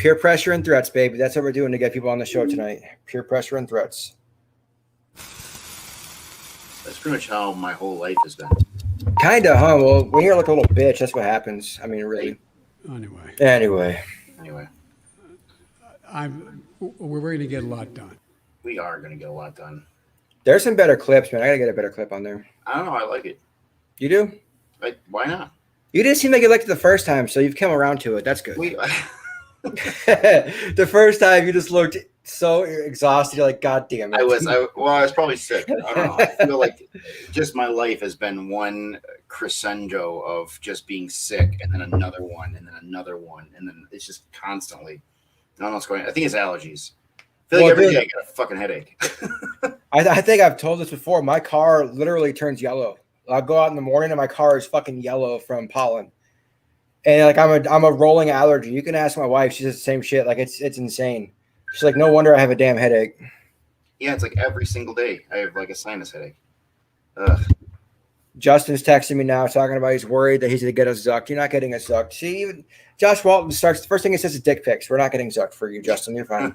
Peer pressure and threats, baby. That's what we're doing to get people on the show tonight. Peer pressure and threats. That's pretty much how my whole life has been. Kinda, huh? Well, when you're like a little bitch, that's what happens. I mean, really. Anyway, we're going to get a lot done. We are going to get a lot done. There's some better clips, man. I got to get a better clip on there. I don't know. I like it. You do? Why not? You didn't seem like you liked it the first time, so you've come around to it. That's good. The first time you just looked so exhausted. You're like, God damn it. I was probably sick. I don't know. I feel like just my life has been one crescendo of just being sick, and then another one, and then another one, and then it's just constantly. I don't know what's going on. I think it's allergies. I feel like every day I get a fucking headache. I think I've told this before. My car literally turns yellow. I'll go out in the morning and my car is fucking yellow from pollen. And like I'm a rolling allergy. You can ask my wife; she says the same shit. Like it's insane. She's like, no wonder I have a damn headache. Yeah, it's like every single day I have like a sinus headache. Ugh. Justin's texting me now, talking about he's worried that he's gonna get us zucked. You're not getting us zucked. See, even Josh Walton starts. The first thing he says is dick pics. We're not getting zucked for you, Justin. You're fine.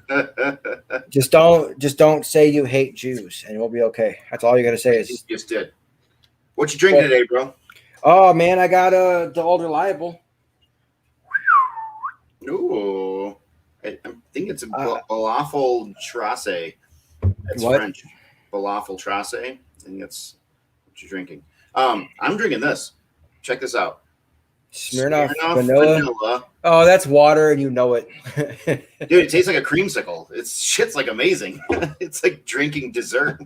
just don't say you hate Jews, and we'll be okay. That's all you gotta say is. You just did. What you drinking today, bro? Oh man, I got the Old Reliable. Ooh, I think it's a falafel trace. That's what? French. Falafel trace. I think that's what you're drinking. I'm drinking this. Check this out. Smirnoff vanilla. Oh, that's water, and you know it. Dude, it tastes like a creamsicle. Shit's like amazing. It's like drinking dessert.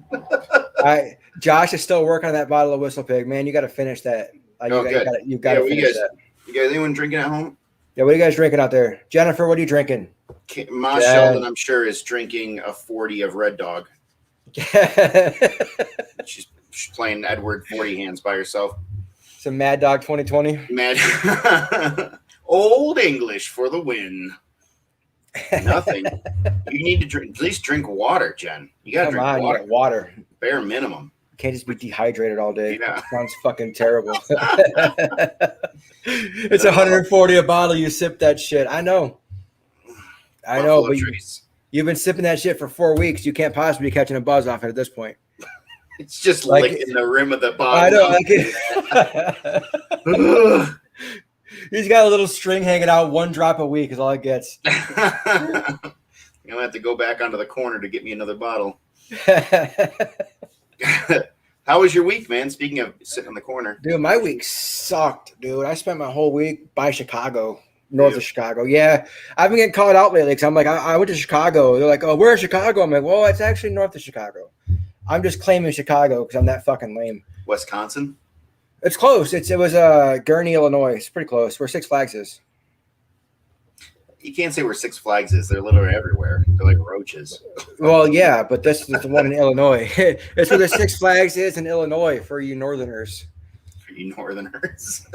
Josh is still working on that bottle of Whistle Pig, man. You got to finish that. You got to finish that. You guys, anyone drinking at home? Yeah, what are you guys drinking out there? Jennifer, what are you drinking? Ma Sheldon, I'm sure, is drinking a 40 of Red Dog. She's playing Edward 40 hands by herself. Some Mad Dog 2020. Old English for the win. Nothing. You need to drink. At least drink water, Jen. You gotta drink water. You got water. Bare minimum. You can't just be dehydrated all day. Yeah. It sounds fucking terrible. It's 140 a bottle. You sip that shit. I know. But you've been sipping that shit for 4 weeks. You can't possibly be catching a buzz off it at this point. It's just like licking the rim of the bottle. I know. He's got a little string hanging out. 1 drop a week is all it gets. I'm gonna have to go back onto the corner to get me another bottle. How was your week, man? Speaking of sitting in the corner. Dude, my week sucked, dude. I spent my whole week by Chicago, north of Chicago. Yeah, I've been getting called out lately because I'm like, I went to Chicago. They're like, oh, where's Chicago? I'm like, well, it's actually north of Chicago. I'm just claiming Chicago because I'm that fucking lame. Wisconsin? It's close. It was Gurnee, Illinois. It's pretty close. Where Six Flags is. You can't say where Six Flags is. They're literally everywhere. They're like roaches. Well, yeah, but this is the one in Illinois. It's where the Six Flags is in Illinois for you Northerners. For you Northerners.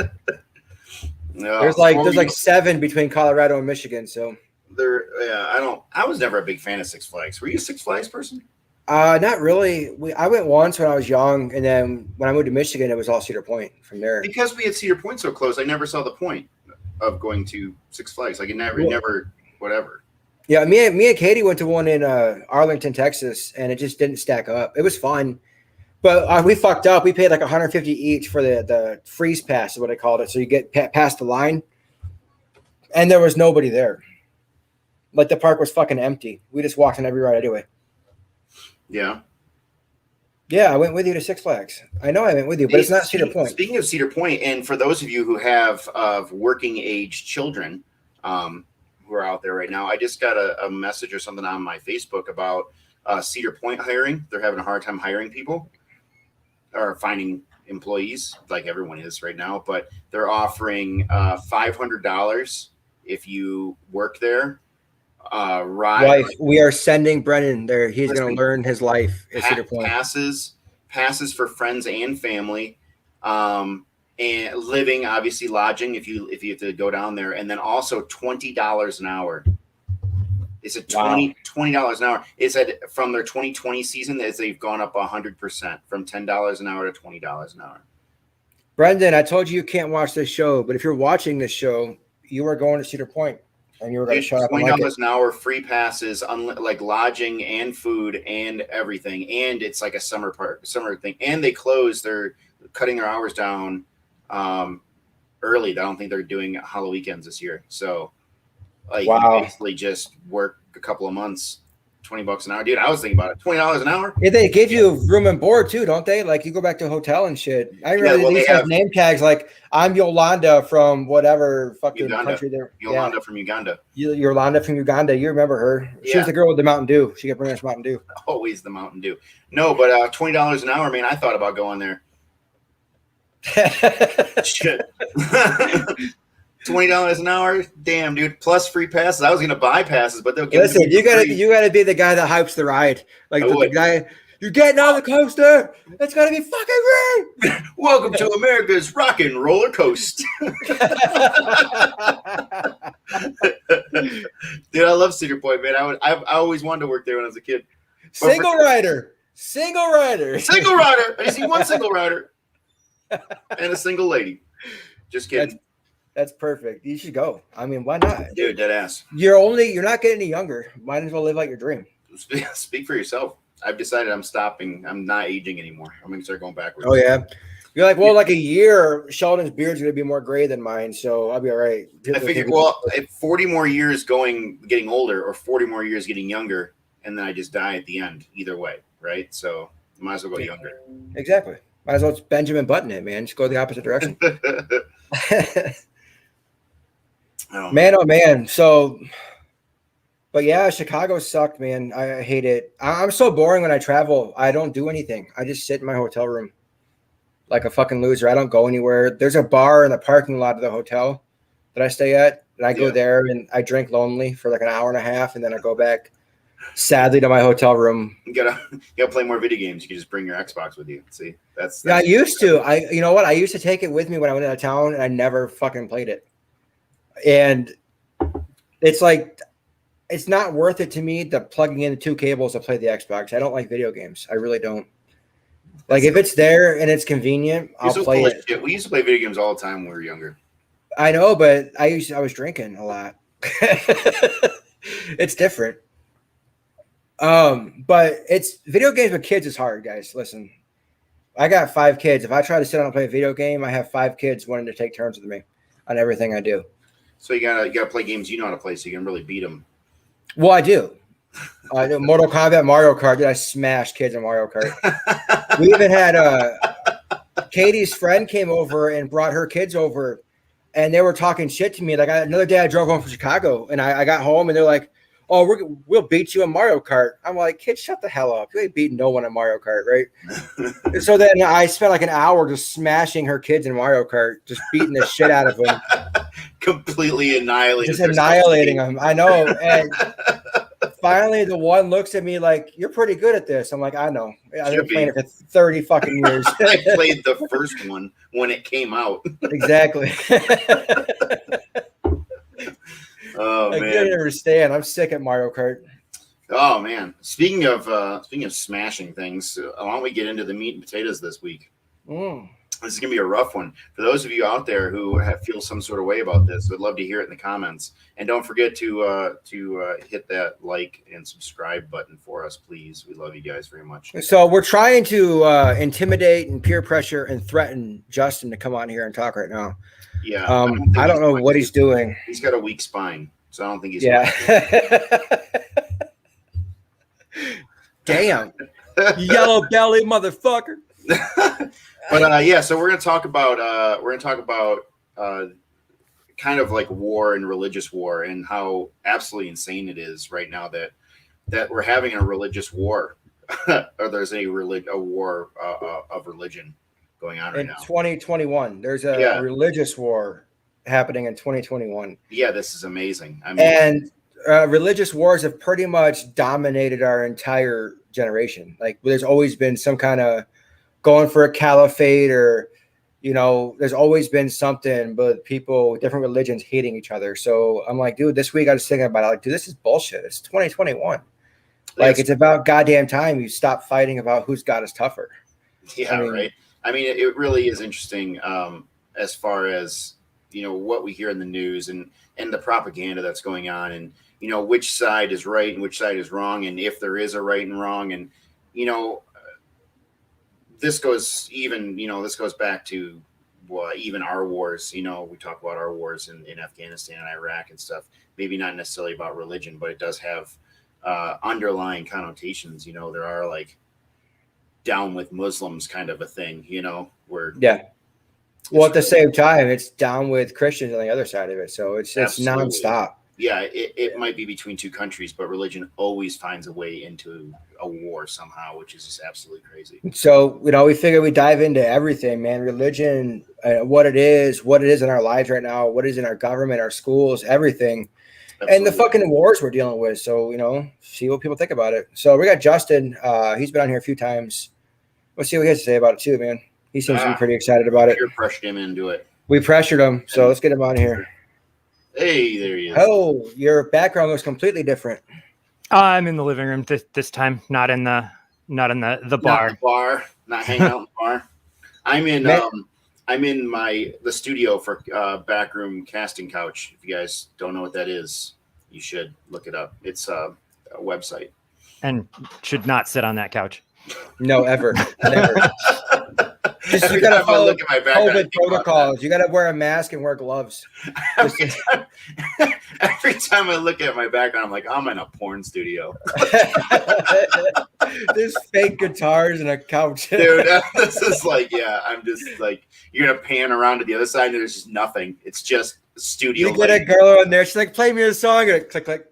No, there's like 7 between Colorado and Michigan. So I was never a big fan of Six Flags. Were you a Six Flags person? Not really. I went once when I was young, and then when I moved to Michigan, it was all Cedar Point from there. Because we had Cedar Point so close, I never saw the point of going to Six Flags. Like it never, whatever. Yeah, me and Katie went to one in Arlington, Texas, and it just didn't stack up. It was fun, but we fucked up. We paid like $150 each for the freeze pass, is what I called it. So you get past the line, and there was nobody there. Like the park was fucking empty. We just walked on every ride anyway. Yeah. Yeah, I went with you to Six Flags. I know I went with you, but it's not Cedar Point. Speaking of Cedar Point, and for those of you who have working age children who are out there right now, I just got a message or something on my Facebook about Cedar Point hiring. They're having a hard time hiring people or finding employees, like everyone is right now, but they're offering $500 if you work there. Life. We are sending Brennan there. He's going to learn his life at Cedar Point. Passes for friends and family, and living, obviously lodging if you have to go down there, and then also $20 an hour. It's a $20 an hour. It said from their 2020 season that they've gone up 100% from $10 an hour to $20 an hour. Brendan, I told you can't watch this show, but if you're watching this show, you are going to Cedar Point and you were going to Dude, shut up and $20 like it. an hour, free passes, like lodging and food and everything, and it's like a summer thing. And they close. They're cutting their hours down early. I don't think they're doing Halloween weekends this year. So, like, Wow. you basically just work a couple of months, $20 an hour, dude. I was thinking about it. $20 an hour. Yeah, they give you room and board too, don't they? Like you go back to a hotel and shit. I remember well, these they have have- name tags like I'm Yolanda from whatever fucking Uganda. country they're. Yolanda from Uganda. Yolanda from Uganda. You remember her? She Yeah. was the girl with the Mountain Dew. She kept bringing us Mountain Dew. Always the Mountain Dew. No, but $20 an hour, man. I thought about going there. Shit. $20 an hour, damn, dude. Plus free passes. I was gonna buy passes, but they'll give. Listen, you gotta be the guy that hypes the ride, like I the would. guy. You're getting on the coaster. It's gonna be fucking great. Welcome to America's Rock and Roller Coaster. Dude, I love Cedar Point, man. I always wanted to work there when I was a kid. Single rider. Single rider. I just see one single rider and a single lady. Just kidding. That's perfect. You should go. I mean, why not? Dude, dead ass. You're not getting any younger. Might as well live out your dream. Speak for yourself. I've decided I'm stopping. I'm not aging anymore. I'm gonna start going backwards. Oh yeah. You're like, well, like a year, Sheldon's beard's gonna be more gray than mine, so I'll be all right. I figured, well, if 40 more years getting older, or 40 more years getting younger, and then I just die at the end. Either way, right? So might as well go younger. Exactly. Might as well just Benjamin Button it, man. Just go the opposite direction. Oh, Man, oh man. So, but yeah, Chicago sucked, man. I hate it. I'm so boring when I travel. I don't do anything. I just sit in my hotel room like a fucking loser. I don't go anywhere. There's a bar in the parking lot of the hotel that I stay at, and I go there and I drink lonely for like an hour and a half, and then I go back sadly to my hotel room. You gotta play more video games. You can just bring your Xbox with you. See, that's Yeah, I used to. You know what? I used to take it with me when I went out of town, and I never fucking played it. And it's like, it's not worth it to me to plugging in the two cables to play the Xbox. I don't like video games. I really don't. Like if it's there and it's convenient, I'll play it. Shit. We used to play video games all the time when we were younger. I know, but I was drinking a lot. It's different. But it's video games with kids is hard, guys. Listen, I got 5 kids. If I try to sit down and play a video game, I have 5 kids wanting to take turns with me on everything I do. So you gotta play games you know how to play, so you can really beat them. Well, I do. I do Mortal Kombat, Mario Kart. Dude, I smashed kids in Mario Kart. We even had Katie's friend came over and brought her kids over, and they were talking shit to me. Like another day, I drove home from Chicago, and I got home, and they're like, "Oh, we'll beat you in Mario Kart." I'm like, "Kids, shut the hell up! You ain't beating no one in Mario Kart, right?" And so then I spent like an hour just smashing her kids in Mario Kart, just beating the shit out of them, completely annihilating, just annihilating them. I know, and finally, the one looks at me like, "You're pretty good at this." I'm like, "I know. I've been playing it for 30 fucking years." I played the first one when it came out. Exactly. Oh I man, can't understand. I'm sick at Mario Kart. oh man. Speaking of smashing things, why don't we get into the meat and potatoes this week? This is gonna be a rough one for those of you out there who feel some sort of way about this. I'd love to hear it in the comments, and don't forget to hit that like and subscribe button for us, please. We love you guys very much. So we're trying to intimidate and peer pressure and threaten Justin to come on here and talk right now. Yeah, I don't know what he's doing. He's got a weak spine, so I don't think he's. Yeah. Damn. Yellow belly motherfucker. But yeah, so we're gonna talk about kind of like war and religious war, and how absolutely insane it is right now that we're having a religious war, or there's a war of religion going on right In now. 2021, there's a religious war happening in 2021. Yeah, this is amazing. I mean, and religious wars have pretty much dominated our entire generation. Like there's always been some kind of going for a caliphate, or there's always been something, but people, different religions hating each other. So I'm like, dude, this week I was thinking about it, like, dude, this is bullshit. It's 2021. Like it's about goddamn time you stop fighting about whose God is tougher. Yeah, right. I mean, it really is interesting as far as what we hear in the news and the propaganda that's going on, and which side is right and which side is wrong, and if there is a right and wrong, and this goes back to even our wars. We talk about our wars in Afghanistan and Iraq and stuff. Maybe not necessarily about religion, but it does have underlying connotations. There are like down with Muslims kind of a thing. Where Well, at the same time, it's down with Christians on the other side of it. So it's nonstop. Yeah, it might be between two countries, but religion always finds a way into a war somehow, which is just absolutely crazy. So, we figure we dive into everything, man. Religion, what it is in our lives right now, what is in our government, our schools, everything. Absolutely. And the fucking wars we're dealing with. So, see what people think about it. So we got Justin. He's been on here a few times. Let's see what he has to say about it too, man. He seems to be pretty excited about it. You pressured him into it. We pressured him. So let's get him on here. Hey, there he is. Oh, your background looks completely different. I'm in the living room this time, not in the bar. Not hanging out in the bar. I'm in the studio for Backroom Casting Couch. If you guys don't know what that is, you should look it up. It's a website. And should not sit on that couch. No, ever. Never. You gotta follow COVID protocols. You gotta wear a mask and wear gloves. Every time I look at my background, I'm like, I'm in a porn studio. There's fake guitars and a couch. Dude, this is like, I'm just like, you're gonna pan around to the other side and there's just nothing. It's just studio. You get a girl in there, she's like, play me a song, and click, click.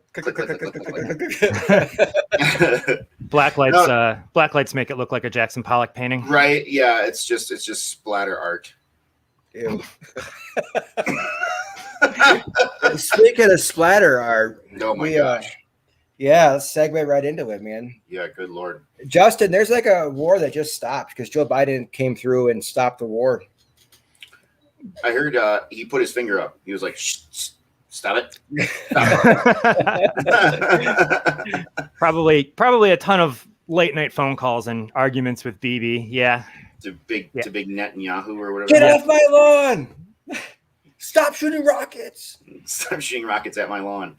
Black lights make it look like a Jackson Pollock painting. Right? Yeah, it's just splatter art. Ew. Speaking of splatter art, oh my gosh. Let's segue right into it, man. Yeah, good Lord. Justin, there's like a war that just stopped because Joe Biden came through and stopped the war. I heard he put his finger up. He was like, shh. Stop it. Probably a ton of late night phone calls and arguments with Bibi. Yeah. To big Netanyahu or whatever. Get off my lawn. Stop shooting rockets. Stop shooting rockets at my lawn.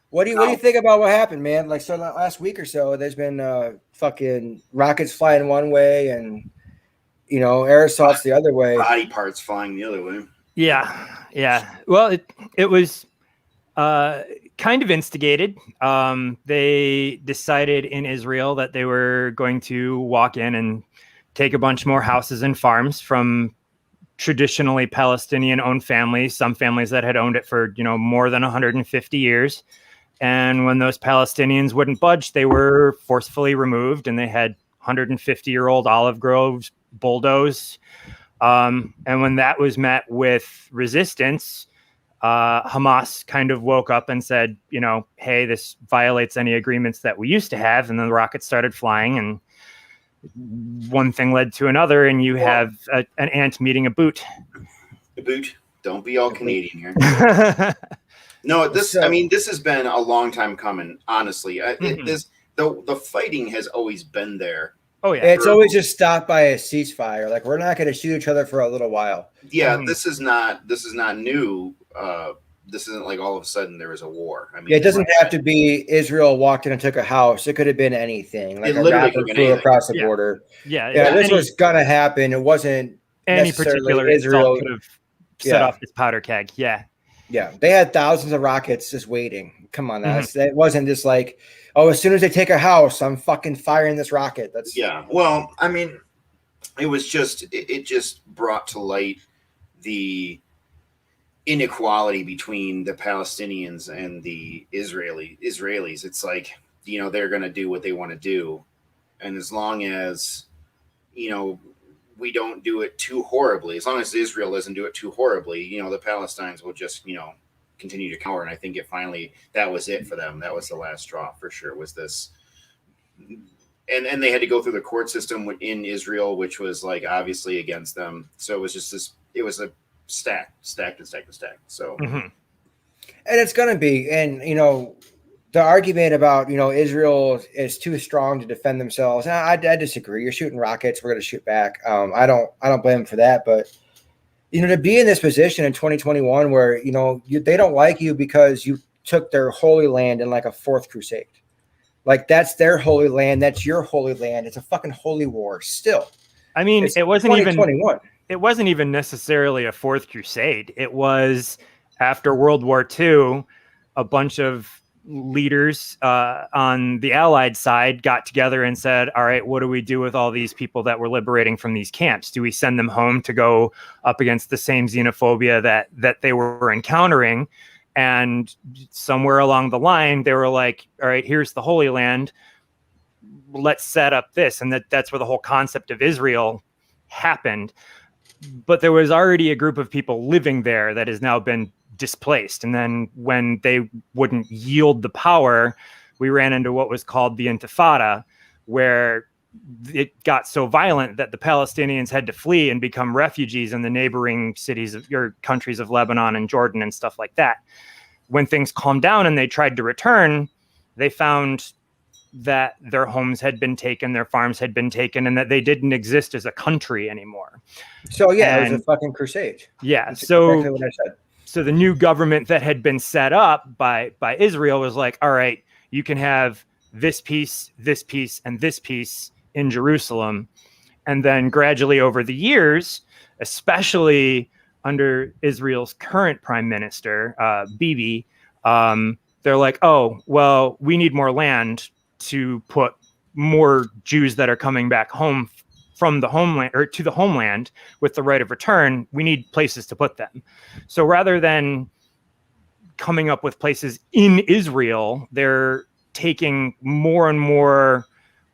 What do you think about what happened, man? Like, so last week or so, there's been fucking rockets flying one way and, air assaults the other way. Body parts flying the other way. Yeah. Well, it was kind of instigated. They decided in Israel that they were going to walk in and take a bunch more houses and farms from traditionally Palestinian-owned families, some families that had owned it for, more than 150 years. And when those Palestinians wouldn't budge, they were forcefully removed, and they had 150-year-old olive groves bulldozed. And when that was met with resistance, Hamas kind of woke up and said, hey, this violates any agreements that we used to have. And then the rockets started flying, and one thing led to another, and you have an ant meeting a boot. A boot. Don't be all Canadian here. No, this has been a long time coming, honestly. The fighting has always been there. Oh yeah, it's always just stopped by a ceasefire. Like, we're not going to shoot each other for a little while. Yeah, this is not new. This isn't like all of a sudden there was a war. I mean, it doesn't have to be Israel walked in and took a house. It could have been anything. Like, it a rapper flew across the border. Yeah, this was gonna happen. It wasn't any particular Israel could have set off this powder keg. Yeah, they had thousands of rockets just waiting. Come on, it wasn't just like, oh, as soon as they take a house, I'm fucking firing this rocket. Well, I mean, it just brought to light the inequality between the Palestinians and the Israelis. It's like, they're going to do what they want to do. And as long as, we don't do it too horribly, as long as Israel doesn't do it too horribly, the Palestinians will just, continue to cower. And I think that was it for them. That was the last straw for sure, was this. And they had to go through the court system in Israel, which was like obviously against them. So it was just it was a stacked. So, and it's going to be, and, the argument about, Israel is too strong to defend themselves. I disagree. You're shooting rockets. We're going to shoot back. I don't blame them for that, but to be in this position in 2021 where, they don't like you because you took their holy land in like a fourth crusade. Like that's their holy land. That's your holy land. It's a fucking holy war still. I mean, It's it wasn't even 2021. It wasn't even necessarily a fourth crusade. It was after World War II, a bunch of leaders on the Allied side got together and said, all right, what do we do with all these people that we're liberating from these camps? Do we send them home to go up against the same xenophobia that they were encountering? And somewhere along the line, they were like, all right, here's the Holy Land. Let's set up this. And that's where the whole concept of Israel happened. But there was already a group of people living there that has now been displaced. And then when they wouldn't yield the power, we ran into what was called the Intifada, where it got so violent that the Palestinians had to flee and become refugees in the neighboring cities of your countries of Lebanon and Jordan and stuff like that. When things calmed down and they tried to return, they found that their homes had been taken, their farms had been taken, and that they didn't exist as a country anymore. So yeah, it was a fucking crusade. Yeah. That's exactly what I said. So the new government that had been set up by Israel was like, all right, you can have this piece, and this piece in Jerusalem. And then gradually over the years, especially under Israel's current prime minister, Bibi, they're like, oh, well, we need more land to put more Jews that are coming back home from the homeland or to the homeland with the right of return. We need places to put them. So rather than coming up with places in Israel, they're taking more and more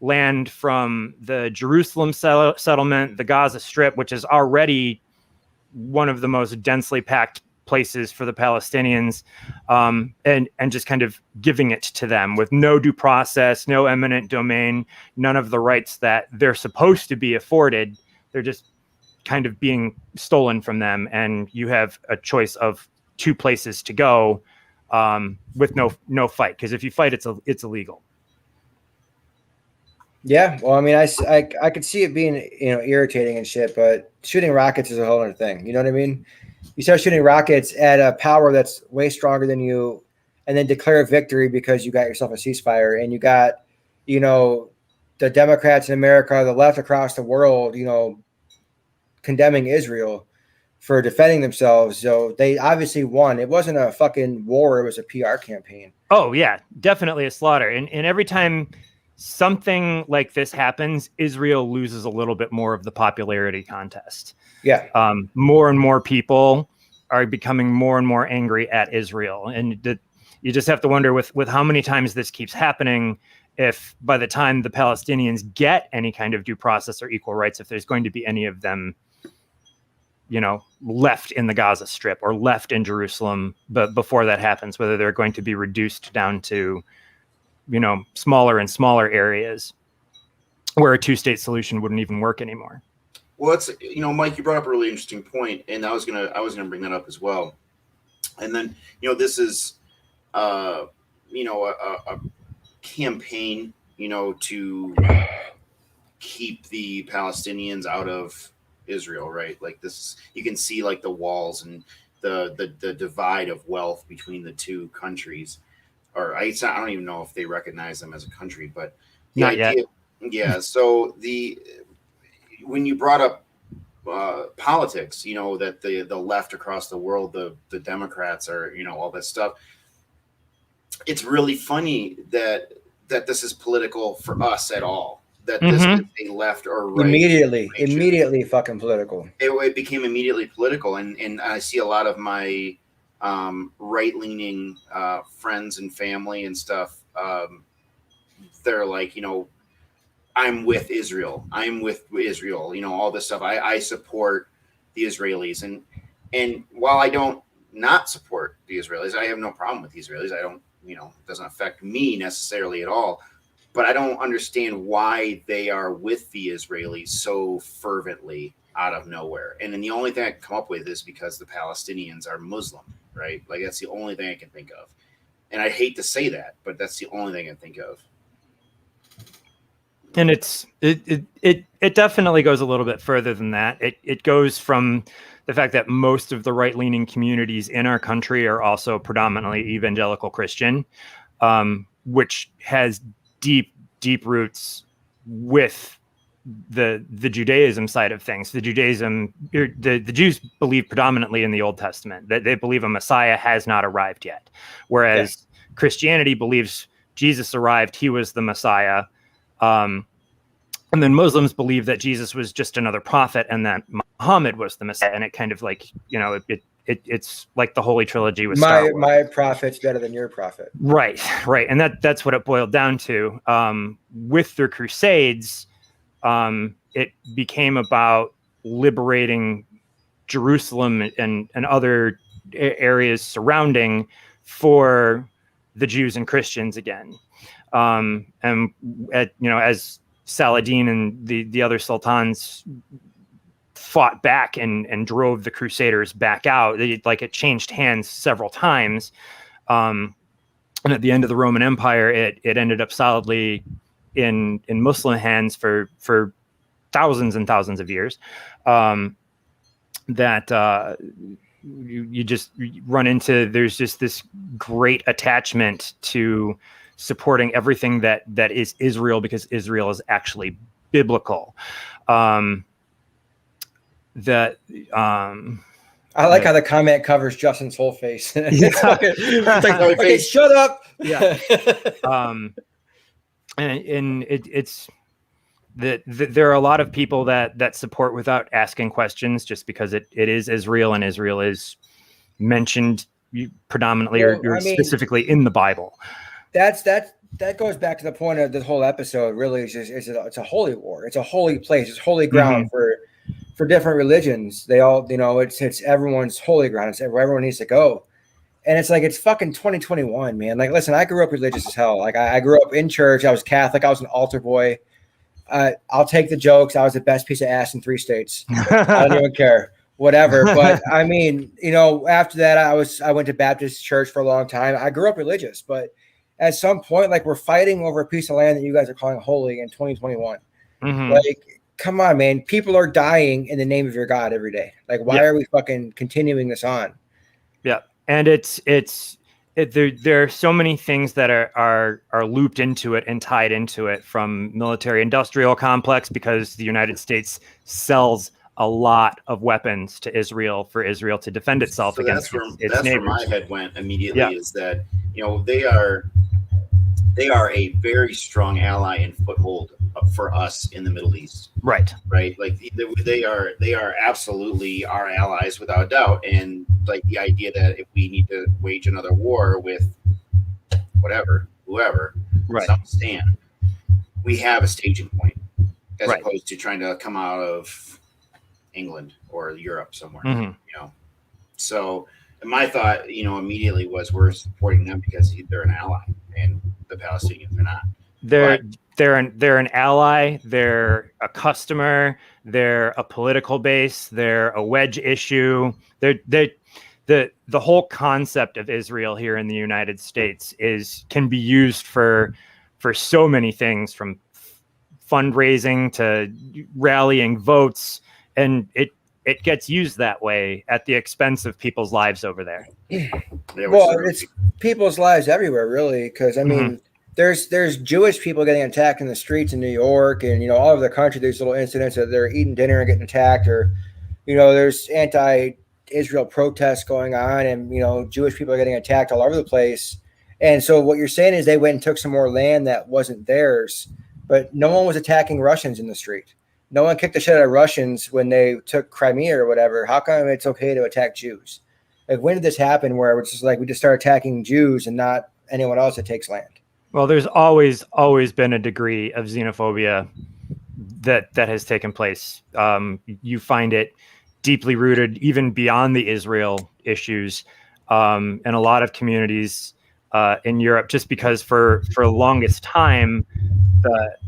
land from the Jerusalem settlement, the Gaza Strip, which is already one of the most densely packed places for the Palestinians, and just kind of giving it to them with no due process, no eminent domain, none of the rights that they're supposed to be afforded. They're just kind of being stolen from them, and you have a choice of two places to go with no fight. Because if you fight, it's illegal. Yeah, well, I mean, I could see it being irritating and shit, but shooting rockets is a whole other thing. You know what I mean? You start shooting rockets at a power that's way stronger than you, and then declare victory because you got yourself a ceasefire, and you got, the Democrats in America, the left across the world, condemning Israel for defending themselves. So they obviously won. It wasn't a fucking war; it was a PR campaign. Oh yeah, definitely a slaughter. And every time something like this happens, Israel loses a little bit more of the popularity contest. Yeah. More and more people are becoming more and more angry at Israel. And you just have to wonder with how many times this keeps happening, if by the time the Palestinians get any kind of due process or equal rights, if there's going to be any of them, left in the Gaza Strip or left in Jerusalem. But before that happens, whether they're going to be reduced down to, smaller and smaller areas where a two-state solution wouldn't even work anymore. Well, it's Mike, you brought up a really interesting point, and I was gonna bring that up as well. And then this is a campaign to keep the Palestinians out of Israel, right? Like this, you can see like the walls and the divide of wealth between the two countries. Or I don't even know if they recognize them as a country, but the Not idea, yet. yeah. So when you brought up politics, that the left across the world, the Democrats are, all that stuff. It's really funny that this is political for us at all. That this is a left or right. Immediately fucking political. It became immediately political, and I see a lot of my right-leaning friends and family and stuff. They're like, I'm with Israel. I'm with Israel. All this stuff. I support the Israelis, and while I don't not support the Israelis, I have no problem with the Israelis. I don't, it doesn't affect me necessarily at all. But I don't understand why they are with the Israelis so fervently out of nowhere. And then the only thing I can come up with is because the Palestinians are Muslim, right? Like that's the only thing I can think of. And I hate to say that, but that's the only thing I can think of. And it definitely goes a little bit further than that. It goes from the fact that most of the right-leaning communities in our country are also predominantly evangelical Christian, which has deep roots with the Judaism side of things. The Jews believe predominantly in the Old Testament, that they believe a Messiah has not arrived yet, whereas Christianity believes Jesus arrived, he was the Messiah. And then Muslims believe that Jesus was just another prophet and that Muhammad was the Messiah. And it kind of like, it's like the Holy Trilogy with Star Wars. My prophet's better than your prophet. Right. And that's what it boiled down to. With the Crusades, it became about liberating Jerusalem and other areas surrounding for the Jews and Christians again. As Saladin and the other sultans fought back and drove the Crusaders back out, it changed hands several times. And at the end of the Roman Empire, it ended up solidly in Muslim hands for thousands and thousands of years. You just run into, there's just this great attachment to supporting everything that is Israel, because Israel is actually biblical. I like how the comment covers Justin's whole face. Okay, shut up. Yeah. And it's that there are a lot of people that support without asking questions, just because it is Israel, and Israel is mentioned predominantly or specifically in the Bible. That goes back to the point of this whole episode. Really, it's a holy war. It's a holy place. It's holy ground for different religions. They all, it's everyone's holy ground. It's where everyone needs to go. And it's like, it's fucking 2021, man. Like, listen, I grew up religious as hell. Like, I grew up in church. I was Catholic. I was an altar boy. I'll take the jokes. I was the best piece of ass in 3 states. I don't even care. Whatever. But I mean, after that, I went to Baptist church for a long time. I grew up religious, but at some point, like, we're fighting over a piece of land that you guys are calling holy in 2021. Like, come on, man. People are dying in the name of your God every day. Like, why are we fucking continuing this on? Yeah. And there are so many things that are looped into it and tied into it, from military industrial complex, because the United States sells a lot of weapons to Israel for Israel to defend itself against its neighbors. That's where my head went immediately, is that, they are a very strong ally and foothold for us in the Middle East. Right. Like they are absolutely our allies without a doubt. And like the idea that if we need to wage another war with whoever, some stand, we have a staging point, as opposed to trying to come out of England or Europe somewhere, So my thought, immediately was, we're supporting them because they're an ally, and the Palestinians are not. They're an ally. They're a customer. They're a political base. They're a wedge issue. The whole concept of Israel here in the United States can be used for so many things, from fundraising to rallying votes, and it gets used that way at the expense of people's lives over there. Well, it's people's lives everywhere, really, because I mean, there's Jewish people getting attacked in the streets in New York, and all over the country. There's little incidents that they're eating dinner and getting attacked, or there's anti-Israel protests going on, and Jewish people are getting attacked all over the place. And so what you're saying is they went and took some more land that wasn't theirs, but no one was attacking Russians in the street. No one kicked the shit out of Russians when they took Crimea or whatever. How come it's okay to attack Jews? Like, when did this happen where it's just like we just start attacking Jews and not anyone else that takes land? Well, there's always been a degree of xenophobia that has taken place. You find it deeply rooted even beyond the Israel issues in a lot of communities in Europe, just because for the longest time,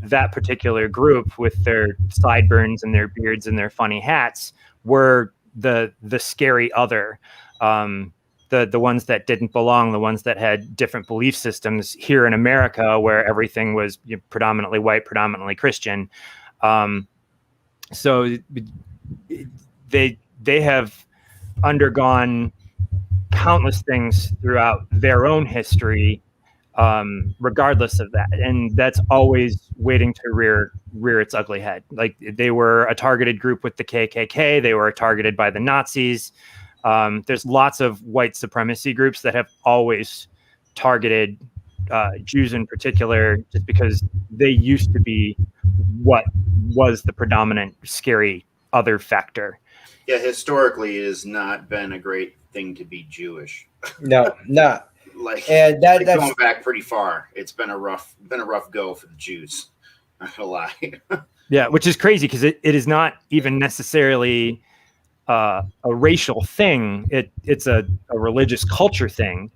that particular group with their sideburns and their beards and their funny hats were the scary other. the ones that didn't belong, the ones that had different belief systems here in America, where everything was predominantly white, predominantly Christian. So they have undergone countless things throughout their own history, regardless of that, and that's always waiting to rear its ugly head. Like, they were a targeted group with the KKK. They were targeted by the Nazis. There's lots of white supremacy groups that have always targeted Jews in particular, just because they used to be what was the predominant scary other factor. Yeah, historically, it has not been a great thing to be Jewish. No, not. And that's going back pretty far. It's been a rough go for the Jews. Not gonna lie. Yeah, which is crazy, because it is not even necessarily a racial thing. It's a religious culture thing.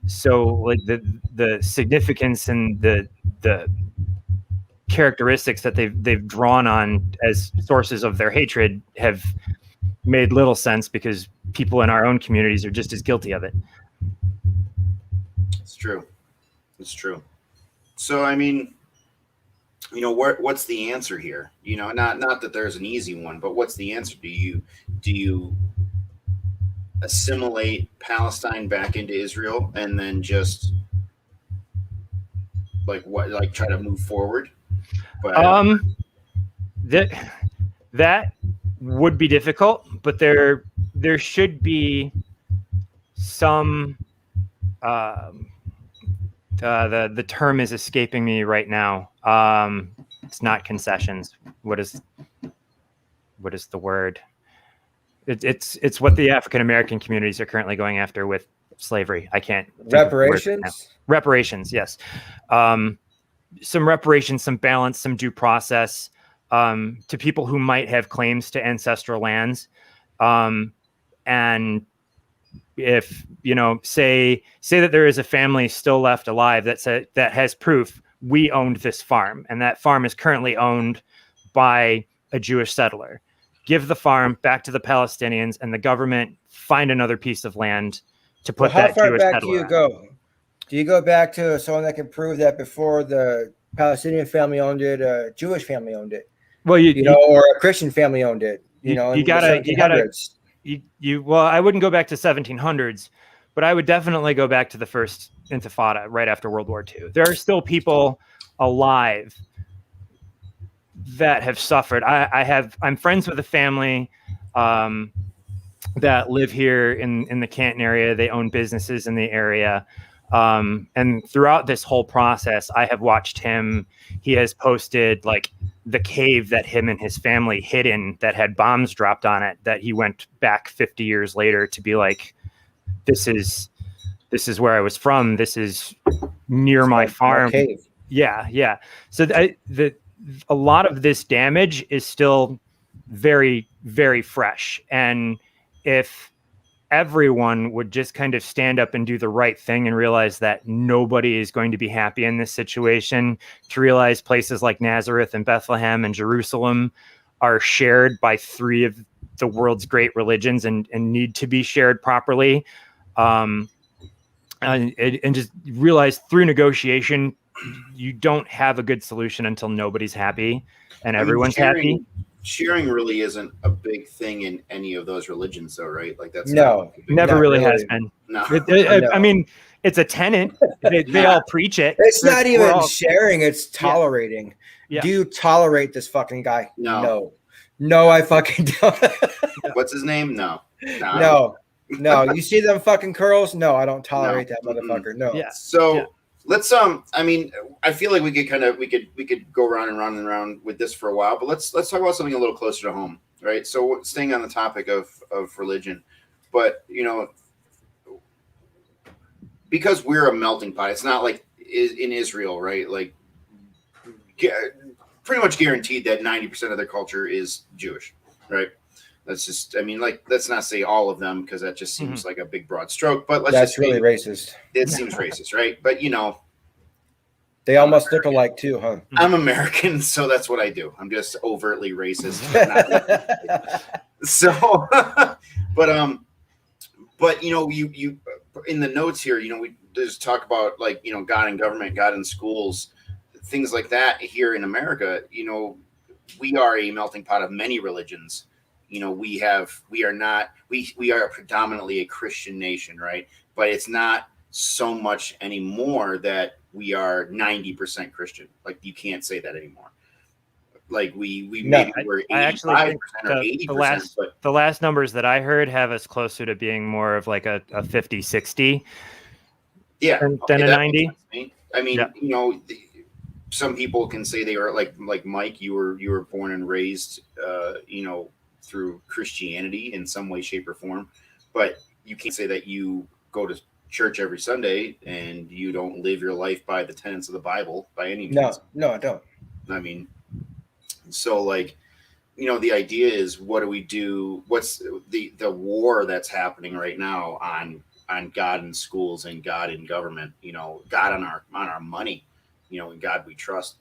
So like the significance and the characteristics that they've drawn on as sources of their hatred have made little sense, because people in our own communities are just as guilty of it. It's true. It's true. So, I mean, what's the answer here? Not that there's an easy one, but what's the answer? Do you assimilate Palestine back into Israel and then just try to move forward? But that would be difficult, but there should be some the term is escaping me right now. It's not concessions. What is the word? It's what the African American communities are currently going after with slavery. I can't. Reparations? Reparations, yes. Some reparations, some balance, some due process to people who might have claims to ancestral lands. And if, say that there is a family still left alive that has proof we owned this farm, and that farm is currently owned by a Jewish settler. Give the farm back to the Palestinians, and the government find another piece of land to put that Jewish settler. How far back do you go? Do you go back to someone that can prove that before the Palestinian family owned it, a Jewish family owned it? Well, or a Christian family owned it. Well, I wouldn't go back to 1700s, but I would definitely go back to the first Intifada right after World War II. There are still people alive that have suffered. I'm friends with a family that live here in the Canton area. They own businesses in the area. And throughout this whole process, I have watched him. He has posted like the cave that him and his family hid in that had bombs dropped on it, that he went back 50 years later to be like, this is where I was from. This is near my farm. Yeah. So a lot of this damage is still very, very fresh. And if everyone would just kind of stand up and do the right thing and realize that nobody is going to be happy in this situation, to realize places like Nazareth and Bethlehem and Jerusalem are shared by three of the world's great religions and need to be shared properly. And just realize through negotiation, you don't have a good solution until nobody's happy and everyone's happy. Sharing really isn't a big thing in any of those religions, though, right? Like that's never really has been. No. I mean, it's a tenet. They all preach it. It's not even sharing; it's tolerating. Yeah. Do you tolerate this fucking guy? No. No, I fucking don't. What's his name? No. No. You see them fucking curls? No, I don't tolerate that motherfucker. No. Yeah. So let's I mean, I feel like we could go round and round and round with this for a while, but let's talk about something a little closer to home, right? So staying on the topic of religion, but because we're a melting pot, it's not like in Israel, right? Like pretty much guaranteed that 90% of their culture is Jewish, right? Let's not say all of them, because that just seems like a big broad stroke, but that's really racist. It seems racist, right? But they almost look alike too, huh? I'm American, so that's what I do. I'm just overtly racist. So, but But you in the notes here, we just talk about like God in government, God in schools, things like that. Here in America, we are a melting pot of many religions. We are predominantly a Christian nation, right? But it's not so much anymore that we are 90% Christian. Like you can't say that anymore. Like we No, maybe we're I actually 85% think or 80%, but the last numbers that I heard have us closer to being more of like a 50, 60 yeah, than okay, a that 90. makes sense to me. I mean, some people can say they are like Mike, you were born and raised, through Christianity in some way, shape, or form, but you can't say that you go to church every Sunday and you don't live your life by the tenets of the Bible by any means. No, I don't. I mean, so like, the idea is, what do we do? What's the war that's happening right now on God in schools and God in government? God on our money, in God we trust.